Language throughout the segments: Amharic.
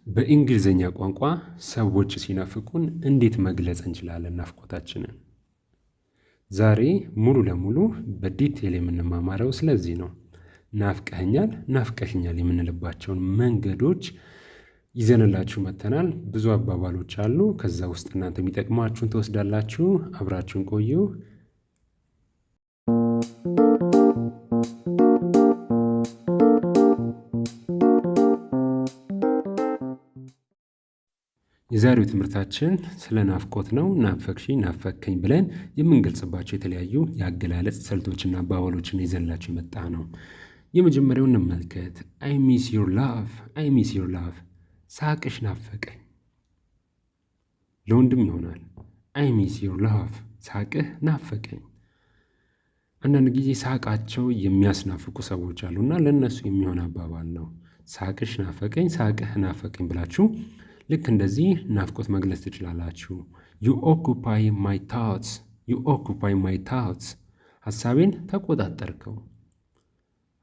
በእንግሊዝኛ ቋንቋ ሰዎች ሲናፍቁን እንዴት መግለጽ እንችላለን ናፍቆታችንን? ዛሬ ሙሉ ለሙሉ በዲቴል የምንማማረው ስለዚህ ነው። ናፍቀኸኛል፣ ናፍቀሽኛል የምንልባቸውን መንገዶች ይዘንላችሁ መጥተናል። ብዙ አባባሎች አሉ። ከዛ ውስጥ እናንተ የሚጠቅሟችሁን ትወስዳላችሁ። አብራችሁን ቆዩ። የዛሬው ትምህርታችን ስለ ናፍቆት ነው። ናፈቅሽኝ፣ ናፈቅከኝ ብለን የምንገልጽባቸው የተለያዩ የአገላለጽ ስልቶችና አባባሎችን ይዘንላችሁ የመጣ ነው። የመጀመሪያውን እንመልከት። አይ ሚስ ዩር ላቭ፣ አይ ሚስ ዩር ላቭ፣ ሳቅሽ ናፈቀኝ። ለወንድም ይሆናል። አይ ሚስ ዩር ላቭ፣ ሳቅህ ናፈቀኝ። አንዳንድ ጊዜ ሳቃቸው የሚያስናፍቁ ሰዎች አሉና ለእነሱ የሚሆን አባባል ነው። ሳቅሽ ናፈቀኝ፣ ሳቅህ ናፈቀኝ ብላችሁ ልክ እንደዚህ ናፍቆት መግለጽ ትችላላችሁ። ዩ ኦኩፓይ ማይ ታውትስ፣ ዩ ኦኩፓይ ማይ ታውትስ፣ ሐሳቤን ተቆጣጠርከው፣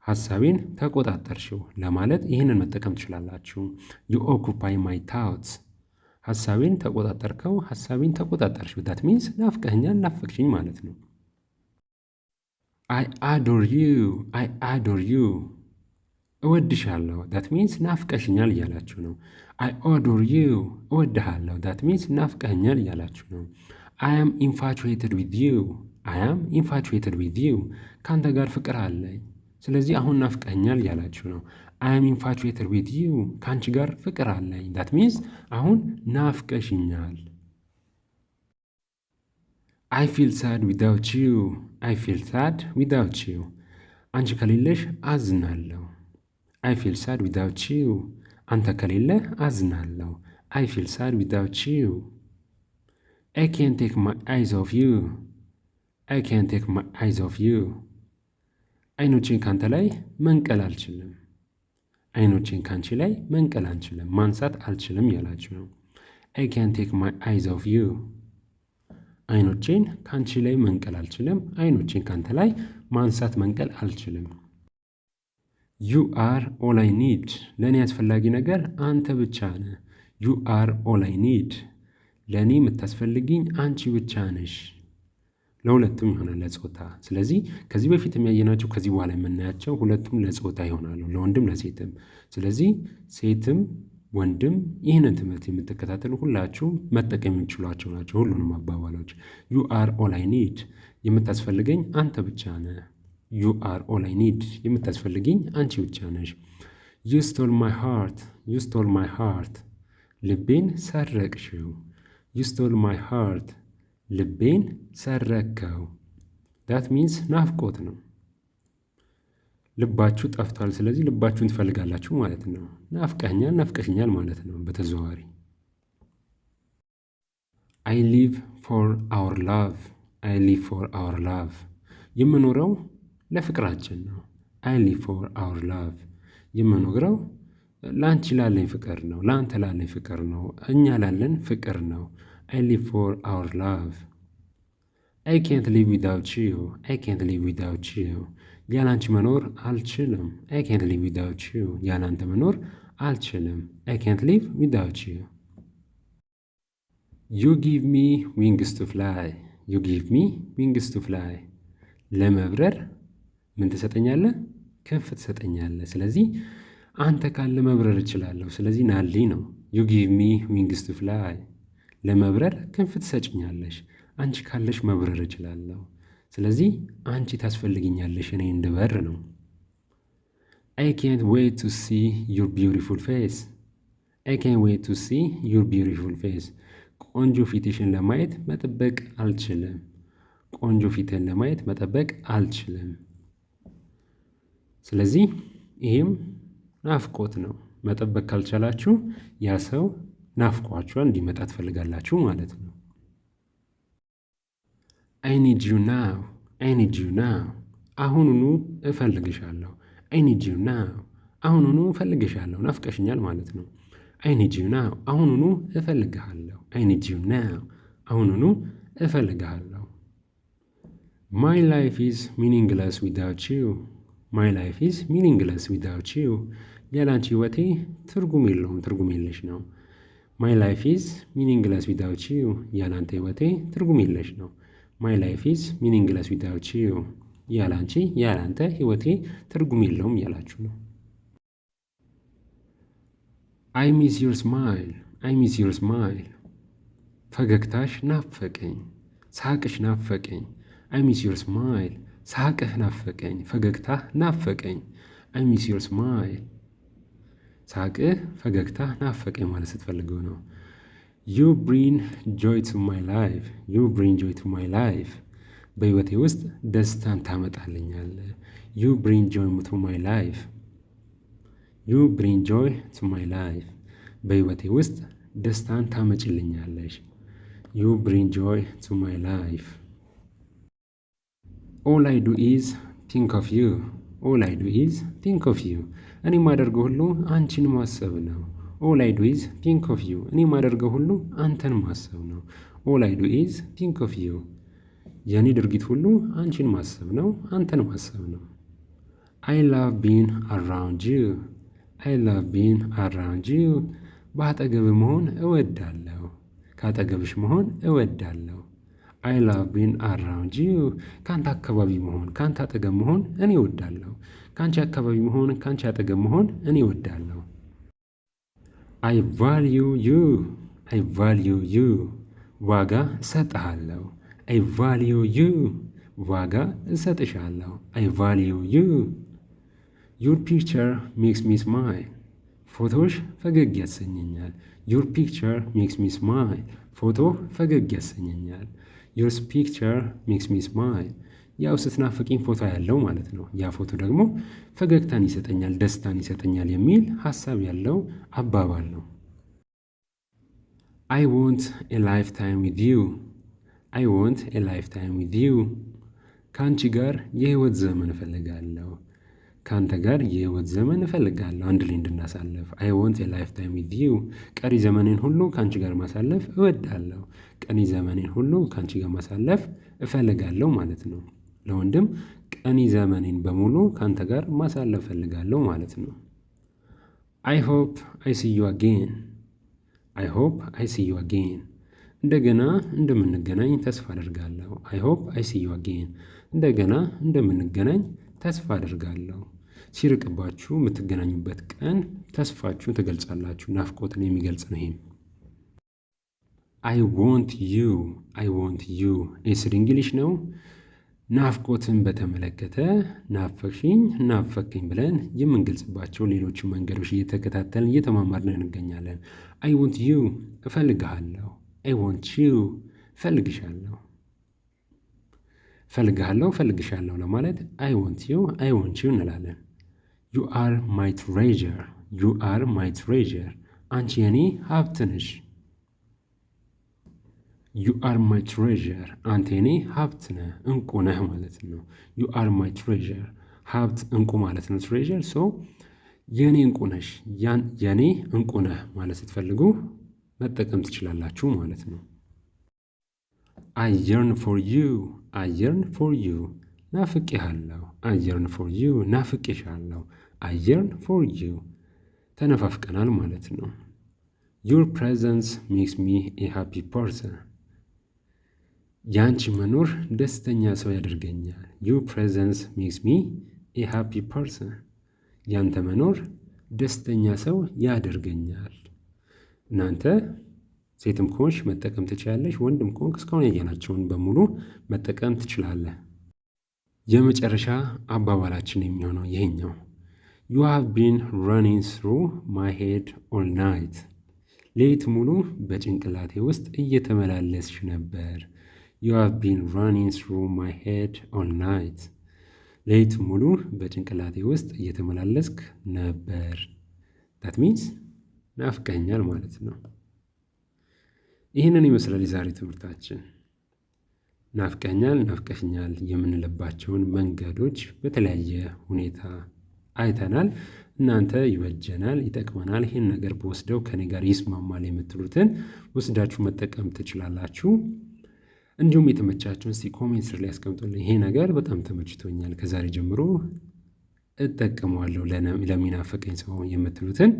ሐሳቤን ተቆጣጠርሽው ለማለት ይህንን መጠቀም ትችላላችሁ። ዩ ኦኩፓይ ማይ ታውትስ፣ ሐሳቤን ተቆጣጠርከው፣ ሐሳቤን ተቆጣጠርሽው። ዳት ሚንስ ናፍቀኸኛል፣ ናፈቅሽኝ ማለት ነው። አይ አዶር ዩ፣ አይ አዶር ዩ፣ እወድሻለሁ። ዳት ሚንስ ናፍቀሽኛል እያላችሁ ነው። አይ አዶር ዩ፣ እወድሃለሁ። ዳት ሚንስ ናፍቀኸኛል እያላችሁ ነው። አይ አም ኢንፋቹዌትድ ዊዝ ዩ፣ አይ አም ኢንፋቹዌትድ ዊዝ ዩ፣ ከአንተ ጋር ፍቅር አለኝ፣ ስለዚህ አሁን ናፍቀኸኛል እያላችሁ ነው። አይ አም ኢንፋቹዌትድ ዊዝ ዩ፣ ከአንቺ ጋር ፍቅር አለኝ። ዳት ሚንስ አሁን ናፍቀሽኛል። አይ ፊል ሳድ ዊዛውት ዩ፣ አይ ፊል ሳድ ዊዛውት ዩ፣ አንቺ ከሌለሽ አዝናለሁ። አይ ፊል ሳድ ዊዛውት ዩ፣ አንተ ከሌለ አዝናለሁ። አይ ፊል ሳድ ዊዛውት ዩ። አይ ካንት ቴክ ማይ አይዝ ኦፍ ዩ፣ አይ ካንት ቴክ ማይ አይዝ ኦፍ ዩ፣ አይኖቼን ካንተ ላይ መንቀል አልችልም። አይኖቼን ካንቺ ላይ መንቀል አንችልም፣ ማንሳት አልችልም ያላችሁ ነው። አይ ካንት ቴክ ማይ አይዝ ኦፍ ዩ፣ አይኖቼን ካንቺ ላይ መንቀል አልችልም፣ አይኖቼን ካንተ ላይ ማንሳት መንቀል አልችልም። ዩ አር ኦል አይ ኒድ፣ ለእኔ አስፈላጊ ነገር አንተ ብቻ ነህ። ዩ አር ኦል አይ ኒድ፣ ለእኔ የምታስፈልግኝ አንቺ ብቻ ነሽ። ለሁለቱም ይሆናል ለጾታ። ስለዚህ ከዚህ በፊት የሚያየናቸው ከዚህ በኋላ የምናያቸው ሁለቱም ለጾታ ይሆናሉ፣ ለወንድም ለሴትም። ስለዚህ ሴትም ወንድም ይህንን ትምህርት የምትከታተሉ ሁላችሁም መጠቀም የሚችሏቸው ናቸው ሁሉንም አባባሎች። ዩ አር ኦል አይ ኒድ፣ የምታስፈልገኝ አንተ ብቻ ነህ። ዩ አር ኦል አይ ኒድ፣ የምታስፈልግኝ አንቺ ብቻ ነሽ። ዩ ስቶል ማይ ሃርት፣ ዩ ስቶል ማይ ሃርት፣ ልቤን ሰረቅሽው። ዩ ስቶል ማይ ሃርት፣ ልቤን ሰረቅከው። ዳት ሚንስ ናፍቆት ነው። ልባችሁ ጠፍቷል፣ ስለዚህ ልባችሁን ትፈልጋላችሁ ማለት ነው። ናፍቀኸኛል፣ ናፍቀሽኛል ማለት ነው በተዘዋዋሪ። አይ ሊቭ ፎር አወር ላቭ፣ አይ ሊቭ ፎር አወር ላቭ፣ የምኖረው ለፍቅራችን ነው። አይ ሊቭ ፎር አወር ላቭ፣ የምኖረው ለአንቺ ላለኝ ፍቅር ነው፣ ለአንተ ላለኝ ፍቅር ነው፣ እኛ ላለን ፍቅር ነው። አይ ሊቭ ፎር አወር ላቭ። አይ ካንት ሊቭ ዊዛውት ዩ፣ አይ ካንት ሊቭ ዊዛውት ዩ፣ ያላንቺ መኖር አልችልም። አይ ካንት ሊቭ ዊዛውት ዩ፣ ያላንተ መኖር አልችልም። አይ ካንት ሊቭ ዊዛውት ዩ። ዩ ጊቭ ሚ ዊንግስ ቱ ፍላይ፣ ዩ ጊቭ ሚ ዊንግስ ቱ ፍላይ፣ ለመብረር ምን ትሰጠኛለህ? ክንፍ ትሰጠኛለህ። ስለዚህ አንተ ካለ መብረር እችላለሁ፣ ስለዚህ ናልኝ ነው። ዩ ጊቭ ሚ ዊንግስ ቱ ፍላይ፣ ለመብረር ክንፍ ትሰጭኛለሽ። አንቺ ካለሽ መብረር እችላለሁ፣ ስለዚህ አንቺ ታስፈልግኛለሽ እኔ እንድበር ነው። አይ ካንት ዌይት ቱ ሲ ዩር ቢዩቲፉል ፌስ፣ አይ ካንት ዌይት ቱ ሲ ዩር ቢዩቲፉል ፌስ፣ ቆንጆ ፊትሽን ለማየት መጠበቅ አልችልም። ቆንጆ ፊትን ለማየት መጠበቅ አልችልም። ስለዚህ ይህም ናፍቆት ነው። መጠበቅ ካልቻላችሁ ያ ሰው ናፍቋችኋል፣ እንዲመጣ ትፈልጋላችሁ ማለት ነው። አይ ኒድ ዩ ናው፣ አይ ኒድ ዩ ናው፣ አሁኑኑ እፈልግሻለሁ። አይ ኒድ ዩ ናው፣ አሁኑኑ እፈልግሻለሁ፣ ናፍቀሽኛል ማለት ነው። አይ ኒድ ዩ ናው፣ አሁኑኑ እፈልግሃለሁ። አይ ኒድ ዩ ናው፣ አሁኑኑ እፈልግሃለሁ። ማይ ላይፍ ኢዝ ሚኒንግለስ ዊዛውት ዩ፣ ማይ ላይፍ ኢዝ ሚኒንግለስ ዊዛውት ዩ፣ ያላንቺ ህይወቴ ትርጉም የለውም፣ ትርጉም የለሽ ነው። ማይ ላይፍ ኢዝ ሚኒንግለስ ዊዛውት ዩ። ያላንተ ህይወቴ ትርጉም የለሽ ነው። ማይ ላይፍ ኢዝ ሚኒንግለስ ዊዛውት ዩ። ያላንቺ ያላንተ ህይወቴ ትርጉም የለውም እያላችሁ ነው። አይ ሚስ ዩር ስማይል፣ አይ ሚስ ዩር ስማይል። ፈገግታሽ ናፈቀኝ፣ ሳቅሽ ናፈቀኝ። አይ ሚስ ዩር ስማይል፣ ሳቅህ ናፈቀኝ፣ ፈገግታህ ናፈቀኝ። አይ ሚስ ዩር ስማይል፣ ሳቅህ ፈገግታህ ናፈቀኝ ማለት ስትፈልገው ነው። ዩ ብሪን ጆይ ቱ ማይ ላይፍ፣ ዩ ብሪን ጆይ ቱ ማይ ላይፍ። በህይወቴ ውስጥ ደስታን ታመጣልኛለህ። ዩ ብሪን ጆይ ቱ ማይ ላይፍ፣ ዩ ብሪን ጆይ ቱ ማይ ላይፍ። በህይወቴ ውስጥ ደስታን ታመጭልኛለሽ። ዩ ብሪን ጆይ ቱ ማይ ላይፍ። ኦል አይ ዱ ኢዝ ቲንክ ኦፍ ዩ፣ ኦል አይ ዱ ኢዝ ቲንክ ኦፍ ዩ። እኔ የማደርገው ሁሉ አንቺን ማሰብ ነው። ኦል አይ ዱ ኢዝ ቲንክ ኦፍ ዩ። እኔ የማደርገው ሁሉ አንተን ማሰብ ነው። ኦል አይ ዱ ኢዝ ቲንክ ኦፍ ዩ። የእኔ ድርጊት ሁሉ አንቺን ማሰብ ነው፣ አንተን ማሰብ ነው። አይ ላቭ ቢን አራውንድ ዩ፣ አይ ላቭ ቢን አራውንድ ዩ። በአጠገብ መሆን እወዳለሁ፣ ከአጠገብሽ መሆን እወዳለሁ። አይ ላቭ ቢን አራውንድ ዩ። ከአንተ አካባቢ መሆን፣ ከአንተ አጠገብ መሆን እኔ እወዳለሁ። ከአንቺ አካባቢ መሆን፣ ከአንቺ አጠገብ መሆን እኔ እወዳለሁ። አይ ቫልዩ ዩ፣ አይ ቫልዩ ዩ። ዋጋ እሰጥሃለሁ። አይ ቫልዩ ዩ፣ ዋጋ እሰጥሻለሁ። አይ ቫልዩ ዩ። ዩር ፒክቸር ሜክስ ሚ ስማይል። ፎቶሽ ፈገግ ያሰኘኛል። ዩር ፒክቸር ሜክስ ሚ ስማይል። ፎቶ ፈገግ ያሰኘኛል። ዩር ፒክቸር ሜክስ ሚ ስማይል። ያው ስትናፍቂኝ ፎቶ ያለው ማለት ነው። ያ ፎቶ ደግሞ ፈገግታን ይሰጠኛል፣ ደስታን ይሰጠኛል የሚል ሀሳብ ያለው አባባል ነው። አይ ዋንት ኤ ላይፍ ታይም ዊዝ ዩ፣ አይ ዋንት ኤ ላይፍ ታይም ዊዝ ዩ። ከአንቺ ጋር የህይወት ዘመን እፈልጋለሁ፣ ከአንተ ጋር የህይወት ዘመን እፈልጋለሁ፣ አንድ ላይ እንድናሳለፍ። አይ ዋንት ኤ ላይፍ ታይም ዊዝ ዩ። ቀሪ ዘመኔን ሁሉ ከአንቺ ጋር ማሳለፍ እወዳለሁ፣ ቀሪ ዘመኔን ሁሉ ከአንቺ ጋር ማሳለፍ እፈልጋለሁ ማለት ነው። ለወንድም ቀሪ ዘመኔን በሙሉ ከአንተ ጋር ማሳለፍ እፈልጋለሁ ማለት ነው። አይ ሆፕ አይ ሲ ዩ አጌን፣ አይ ሆፕ አይ ሲ ዩ አጌን። እንደገና እንደምንገናኝ ተስፋ አደርጋለሁ። አይ ሆፕ አይ ሲ ዩ አጌን። እንደገና እንደምንገናኝ ተስፋ አደርጋለሁ። ሲርቅባችሁ የምትገናኙበት ቀን ተስፋችሁን ትገልጻላችሁ። ናፍቆትን የሚገልጽ ነው ይሄም። አይ ዋንት ዩ፣ አይ ዋንት ዩ ኤስድ እንግሊሽ ነው። ናፍቆትን በተመለከተ ናፈቅሽኝ፣ ናፈቅኝ ብለን የምንገልጽባቸው ሌሎች መንገዶች እየተከታተልን እየተማማርን እንገኛለን። አይ ዋንት ዩ እፈልግሃለሁ። አይ ዋንት ዩ እፈልግሻለሁ። እፈልግሃለሁ፣ እፈልግሻለሁ ለማለት አይ ዋንት ዩ፣ አይ ዋንት ዩ እንላለን። ዩ አር ማይ ትሬዠር፣ ዩ አር ማይ ትሬዠር። አንቺ የኔ ሀብት ነሽ። ዩ አር ማይ ትሬዠር። አንተ የኔ ሀብት ነህ፣ እንቁ ነህ ማለት ነው። ዩ አር ማይ ትሬዠር፣ ሀብት እንቁ ማለት ነው። ትሬዠር ሶ የኔ እንቁ ነሽ፣ የኔ እንቁ ነህ ማለት ስትፈልጉ መጠቀም ትችላላችሁ ማለት ነው። አይ የርን ፎር ዩ፣ አይ የርን ፎር ዩ ናፍቄሃለሁ። አይ የርን ፎር ዩ ናፍቄሻለሁ። አይ የርን ፎር ዩ ተነፋፍቀናል ማለት ነው። ዩር ፕሬዘንስ ሜክስ ሚ ኤ ሃፒ ፐርሰን። ያንቺ መኖር ደስተኛ ሰው ያደርገኛል። ዩር ፕሬዘንስ ሜክስ ሚ ኤ ሃፒ ፐርሰን። ያንተ መኖር ደስተኛ ሰው ያደርገኛል። እናንተ ሴትም ከሆንሽ መጠቀም ትችላለሽ። ወንድም ከሆንክ እስካሁን ያየናቸውን በሙሉ መጠቀም ትችላለህ። የመጨረሻ አባባላችን የሚሆነው ይሄኛው ዩ ሃቭ ቢን ረኒንግ ስሩ ማይ ሄድ ኦል ናይት። ሌሊት ሙሉ በጭንቅላቴ ውስጥ እየተመላለስሽ ነበር። ዩ ሃቭ ቢን ረኒንግ ስሩ ማይ ሄድ ኦል ናይት። ሌሊት ሙሉ በጭንቅላቴ ውስጥ እየተመላለስክ ነበር። ዳት ሚንስ ናፍቀኛል ማለት ነው። ይህንን ይመስላል የዛሬ ትምህርታችን። ናፍቀኛል፣ ናፍቀሽኛል የምንልባቸውን መንገዶች በተለያየ ሁኔታ አይተናል። እናንተ ይበጀናል፣ ይጠቅመናል፣ ይህን ነገር በወስደው ከኔ ጋር ይስማማል የምትሉትን ወስዳችሁ መጠቀም ትችላላችሁ። እንዲሁም የተመቻችሁን እስቲ ኮሜንት ስር ላይ ያስቀምጡልኝ። ይሄ ነገር በጣም ተመችቶኛል፣ ከዛሬ ጀምሮ እጠቀመዋለሁ ለሚናፍቀኝ ሰው የምትሉትን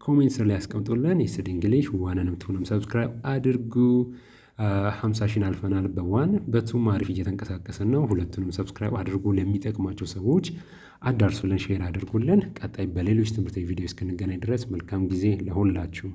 ኮሜንት ስር ላይ ያስቀምጡልን። የስድ እንግሊሽ ዋናንም ቱንም ሰብስክራይብ አድርጉ። 50 ሺን አልፈናል። በዋን በቱም አሪፍ እየተንቀሳቀስን ነው። ሁለቱንም ሰብስክራይብ አድርጉ። ለሚጠቅማቸው ሰዎች አዳርሱልን፣ ሼር አድርጉልን። ቀጣይ በሌሎች ትምህርታዊ ቪዲዮ እስክንገናኝ ድረስ መልካም ጊዜ ለሁላችሁ።